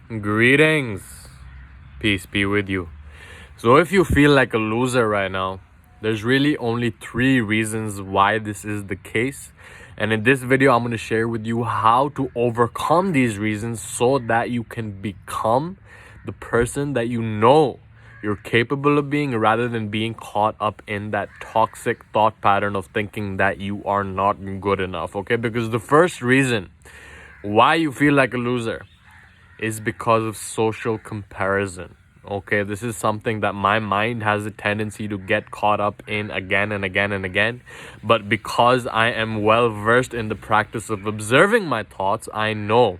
Greetings. Peace be with you. So, if you feel like a loser right now, there's really only 3 reasons why this is the case. And in this video, I'm going to share with you how to overcome these reasons so that you can become the person that you know you're capable of being, rather than being caught up in that toxic thought pattern of thinking that you are not good enough. Okay, because the first reason why you feel like a loser is because of social comparison. Okay, this is something that my mind has a tendency to get caught up in again and again and again. But because I am well versed in the practice of observing my thoughts, I know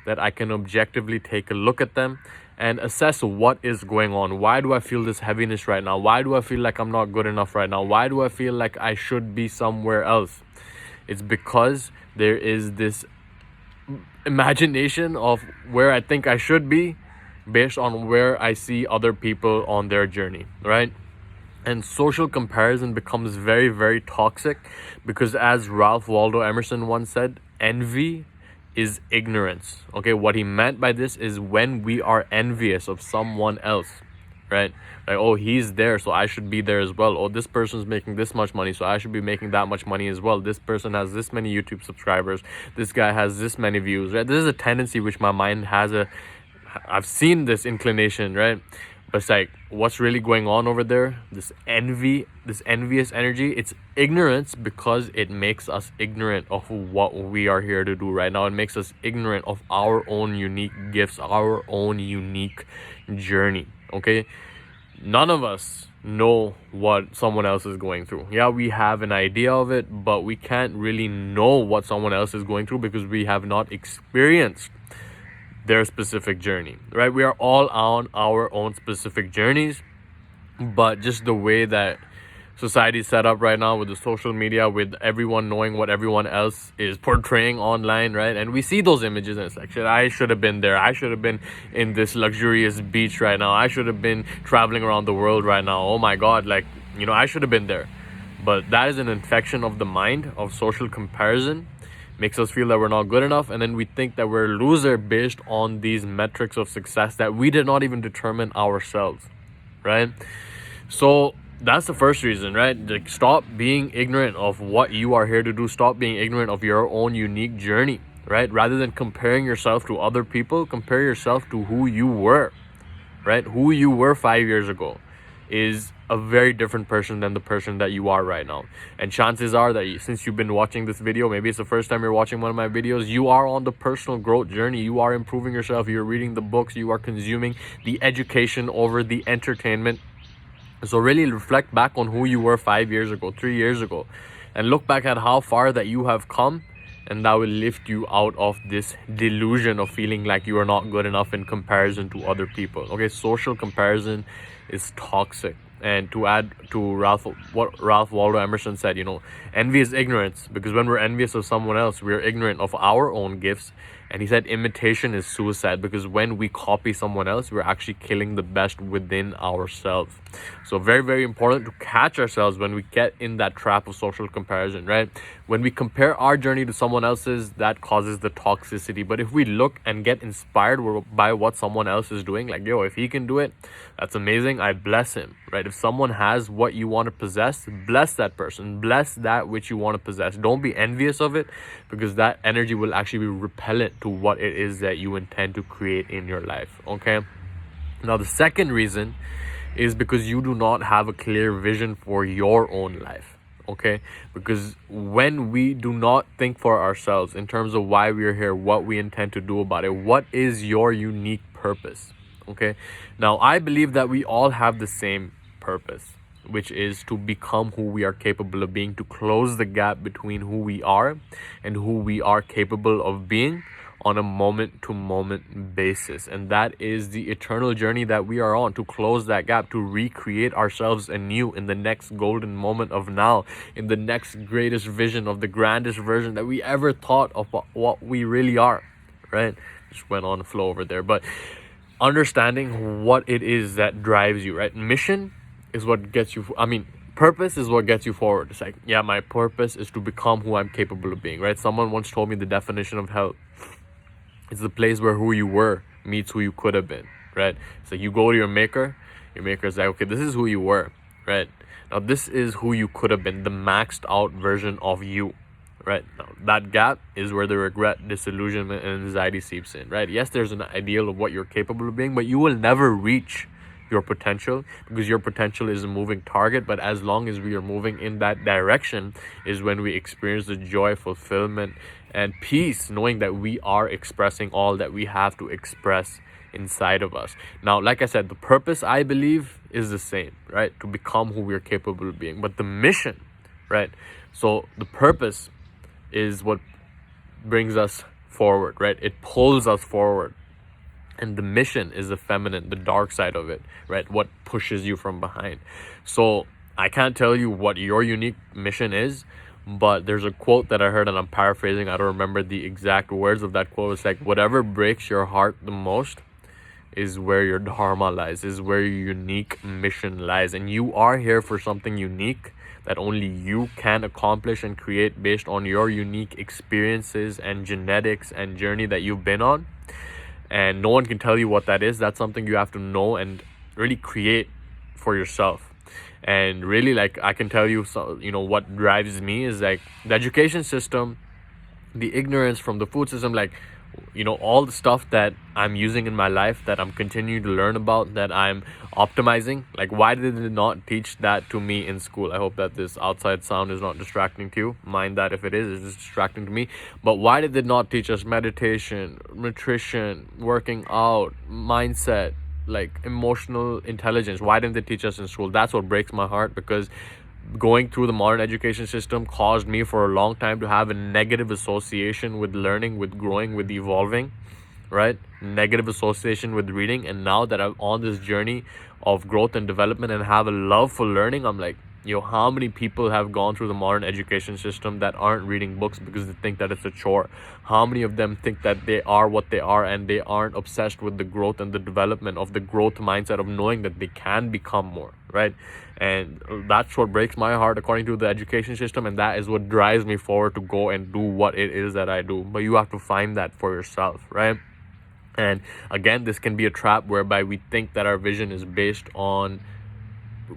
that I can objectively take a look at them and assess what is going on. Why do I feel this heaviness right now? Why do I feel like I'm not good enough right now? Why do I feel like I should be somewhere else? It's because there is this imagination of where I think I should be based on where I see other people on their journey, right? And social comparison becomes very, very toxic because, as Ralph Waldo Emerson once said, envy is ignorance. Okay, what he meant by this is when we are envious of someone else, right? Like, oh, he's there, so I should be there as well. Oh, this person's making this much money, so I should be making that much money as well. This person has this many YouTube subscribers. This guy has this many views, right? This is a tendency which my mind has I've seen this inclination, right? But it's like, what's really going on over there? This envy, this envious energy, it's ignorance because it makes us ignorant of what we are here to do right now. It makes us ignorant of our own unique gifts, our own unique journey, okay? None of us know what someone else is going through. Yeah, we have an idea of it, but we can't really know what someone else is going through because we have not experienced their specific journey, right? We are all on our own specific journeys, but just the way that society is set up right now with the social media, with everyone knowing what everyone else is portraying online, right? And we see those images and it's like, shit, I should have been there. I should have been in this luxurious beach right now. I should have been traveling around the world right now. Oh my God, like, I should have been there. But that is an infection of the mind, of social comparison. Makes us feel that we're not good enough, and then we think that we're a loser based on these metrics of success that we did not even determine ourselves, right? So that's the first reason, right? Like, stop being ignorant of what you are here to do. Stop being ignorant of your own unique journey, right? Rather than comparing yourself to other people, compare yourself to who you were, right? Who you were 5 years ago is a very different person than the person that you are right now. And chances are that since you've been watching this video, maybe it's the first time you're watching one of my videos, you are on the personal growth journey. You are improving yourself. You're reading the books. You are consuming the education over the entertainment. So really reflect back on who you were 5 years ago, 3 years ago, and look back at how far that you have come, and that will lift you out of this delusion of feeling like you are not good enough in comparison to other people. Okay, social comparison is toxic. And to add to what Ralph Waldo Emerson said, envy is ignorance, because when we're envious of someone else, we're ignorant of our own gifts. And he said imitation is suicide, because when we copy someone else, we're actually killing the best within ourselves. So very, very important to catch ourselves when we get in that trap of social comparison, right? When we compare our journey to someone else's, that causes the toxicity. But if we look and get inspired by what someone else is doing, like, yo, if he can do it, that's amazing. I bless him, right? If someone has what you want to possess, bless that person. Bless that which you want to possess. Don't be envious of it, because that energy will actually be repellent to what it is that you intend to create in your life, okay? Now, the second reason is because you do not have a clear vision for your own life, okay? Because when we do not think for ourselves in terms of why we are here, what we intend to do about it, what is your unique purpose, okay? Now, I believe that we all have the same purpose, which is to become who we are capable of being, to close the gap between who we are and who we are capable of being on a moment-to-moment basis. And that is the eternal journey that we are on, to close that gap, to recreate ourselves anew in the next golden moment of now, in the next greatest vision of the grandest version that we ever thought of what we really are, right? Just went on the flow over there. But understanding what it is that drives you, right? Mission is what gets you, purpose is what gets you forward. It's like, yeah, my purpose is to become who I'm capable of being, right? Someone once told me the definition of hell. It's the place where who you were meets who you could have been, right? So you go to your maker's like, okay, this is who you were, right? Now this is who you could have been, the maxed out version of you, right? Now that gap is where the regret, disillusionment, and anxiety seeps in, right? Yes, there's an ideal of what you're capable of being, but you will never reach your potential because your potential is a moving target. But as long as we are moving in that direction is when we experience the joy, fulfillment, and peace, knowing that we are expressing all that we have to express inside of us. Now, like I said, the purpose, I believe, is the same, right? To become who we're capable of being. But the mission, right? So the purpose is what brings us forward, right? It pulls us forward. And the mission is the feminine, the dark side of it, right? What pushes you from behind. So I can't tell you what your unique mission is, but there's a quote that I heard, and I'm paraphrasing. I don't remember the exact words of that quote. It's like, whatever breaks your heart the most is where your dharma lies, is where your unique mission lies. And you are here for something unique that only you can accomplish and create based on your unique experiences and genetics and journey that you've been on. And no one can tell you what that is. That's something you have to know and really create for yourself. And really, like, I can tell you, so, what drives me is like the education system, the ignorance from the food system, like, all the stuff that I'm using in my life, that I'm continuing to learn about, that I'm optimizing. Like, why did they not teach that to me in school? I hope that this outside sound is not distracting to you. Mind that if it is, it's distracting to me. But why did they not teach us meditation, nutrition, working out, mindset, like emotional intelligence? Why didn't they teach us in school? That's what breaks my heart, because going through the modern education system caused me for a long time to have a negative association with learning, with growing, with evolving, right? Negative association with reading. And now that I'm on this journey of growth and development and have a love for learning, I'm like, how many people have gone through the modern education system that aren't reading books because they think that it's a chore? How many of them think that they are what they are and they aren't obsessed with the growth and the development of the growth mindset of knowing that they can become more, right? And that's what breaks my heart according to the education system, and that is what drives me forward to go and do what it is that I do. But you have to find that for yourself, right? And again, this can be a trap whereby we think that our vision is based on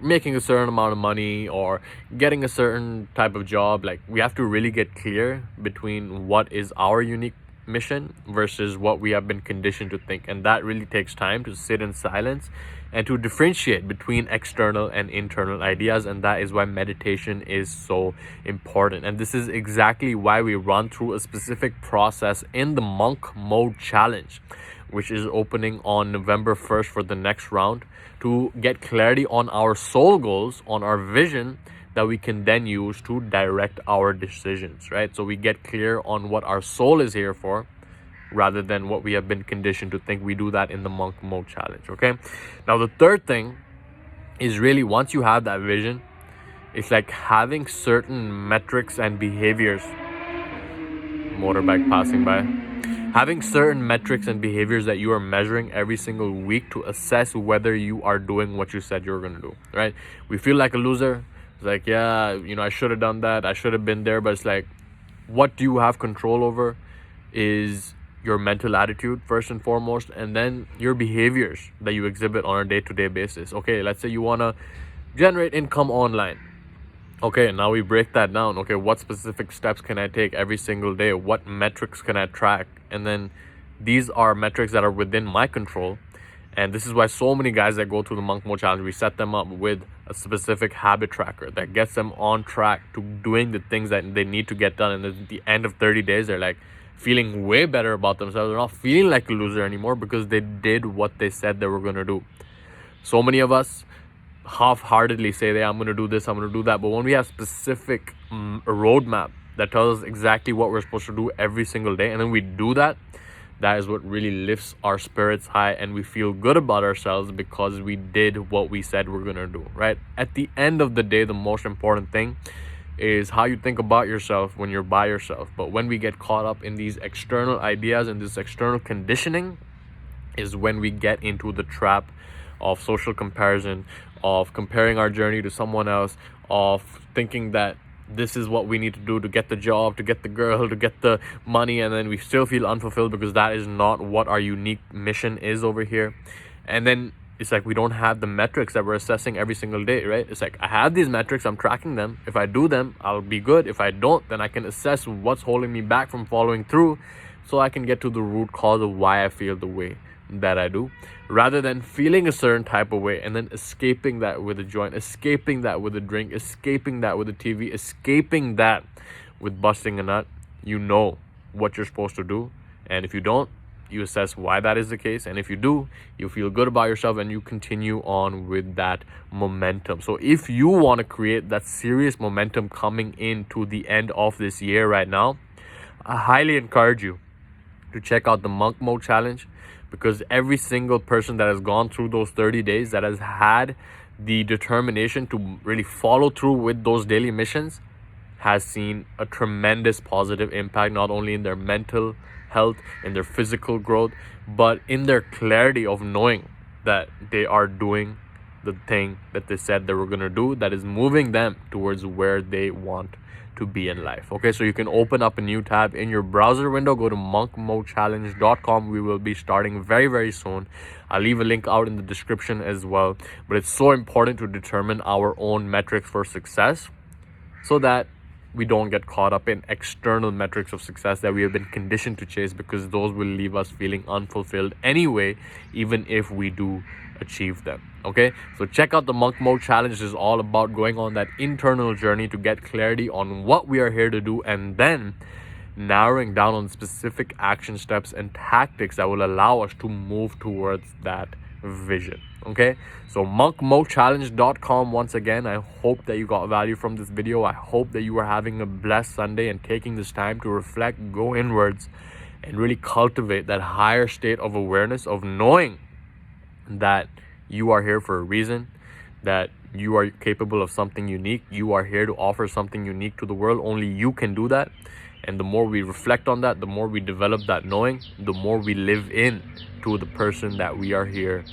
making a certain amount of money or getting a certain type of job. Like, we have to really get clear between what is our unique mission versus what we have been conditioned to think. And that really takes time to sit in silence and to differentiate between external and internal ideas. And that is why meditation is so important. And this is exactly why we run through a specific process in the Monk Mode Challenge, which is opening on November 1st for the next round, to get clarity on our soul goals, on our vision that we can then use to direct our decisions, right? So we get clear on what our soul is here for rather than what we have been conditioned to think. We do that in the Monk Mode Challenge, okay? Now, the third thing is really, once you have that vision, it's like having certain metrics and behaviors. Motorbike passing by. Having certain metrics and behaviors that you are measuring every single week to assess whether you are doing what you said you were going to do, right? We feel like a loser. It's like, yeah, I should have done that. I should have been there. But it's like, what do you have control over is your mental attitude, first and foremost, and then your behaviors that you exhibit on a day-to-day basis. Okay, let's say you want to generate income online. Okay, now we break that down. Okay, what specific steps can I take every single day? What metrics can I track? And then these are metrics that are within my control. And this is why so many guys that go through the Monk Mode Challenge, we set them up with a specific habit tracker that gets them on track to doing the things that they need to get done. And at the end of 30 days, they're like feeling way better about themselves. They're not feeling like a loser anymore because they did what they said they were going to do. So many of us half-heartedly say that I'm going to do this, I'm going to do that. But when we have specific roadmap that tells us exactly what we're supposed to do every single day, and then we do that, that is what really lifts our spirits high, and we feel good about ourselves because we did what we said we're going to do, right? At the end of the day, the most important thing is how you think about yourself when you're by yourself. But when we get caught up in these external ideas and this external conditioning is when we get into the trap of social comparison, of comparing our journey to someone else, of thinking that this is what we need to do to get the job, to get the girl, to get the money, and then we still feel unfulfilled because that is not what our unique mission is over here. And then it's like we don't have the metrics that we're assessing every single day, right? It's like I have these metrics, I'm tracking them. If I do them, I'll be good. If I don't, then I can assess what's holding me back from following through, so I can get to the root cause of why I feel the way that I do, rather than feeling a certain type of way and then escaping that with a joint, escaping that with a drink, escaping that with a TV, escaping that with busting a nut. You know what you're supposed to do, and if you don't, you assess why that is the case, and if you do, you feel good about yourself and you continue on with that momentum. So if you want to create that serious momentum coming into the end of this year right now, I highly encourage you to check out the Monk Mode Challenge, because every single person that has gone through those 30 days, that has had the determination to really follow through with those daily missions, has seen a tremendous positive impact, not only in their mental health, in their physical growth, but in their clarity of knowing that they are doing the thing that they said they were going to do, that is moving them towards where they want to be in life. Okay, so you can open up a new tab in your browser window, go to monkmodechallenge.com. We will be starting very, very soon. I'll leave a link out in the description as well. But it's so important to determine our own metrics for success, so that we don't get caught up in external metrics of success that we have been conditioned to chase, because those will leave us feeling unfulfilled anyway, even if we do achieve them. Okay, so check out the Monk Mode Challenge. This is all about going on that internal journey to get clarity on what we are here to do, and then narrowing down on specific action steps and tactics that will allow us to move towards that vision. Okay, so monkmodechallenge.com. Once again, I hope that you got value from this video. I hope that you are having a blessed Sunday and taking this time to reflect, go inwards, and really cultivate that higher state of awareness of knowing that you are here for a reason, that you are capable of something unique. You are here to offer something unique to the world. Only you can do that. And the more we reflect on that, the more we develop that knowing, the more we live in to the person that we are here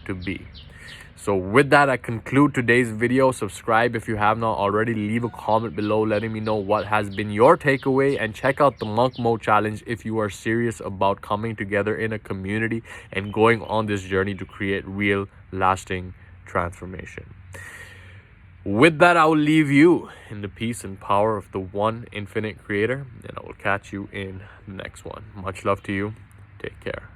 to be. So with that, I conclude today's video. Subscribe if you have not already. Leave a comment below letting me know what has been your takeaway, and check out the Monk Mode Challenge if you are serious about coming together in a community and going on this journey to create real, lasting transformation. With that, I will leave you in the peace and power of the one infinite creator, and I will catch you in the next one. Much love to you. Take care.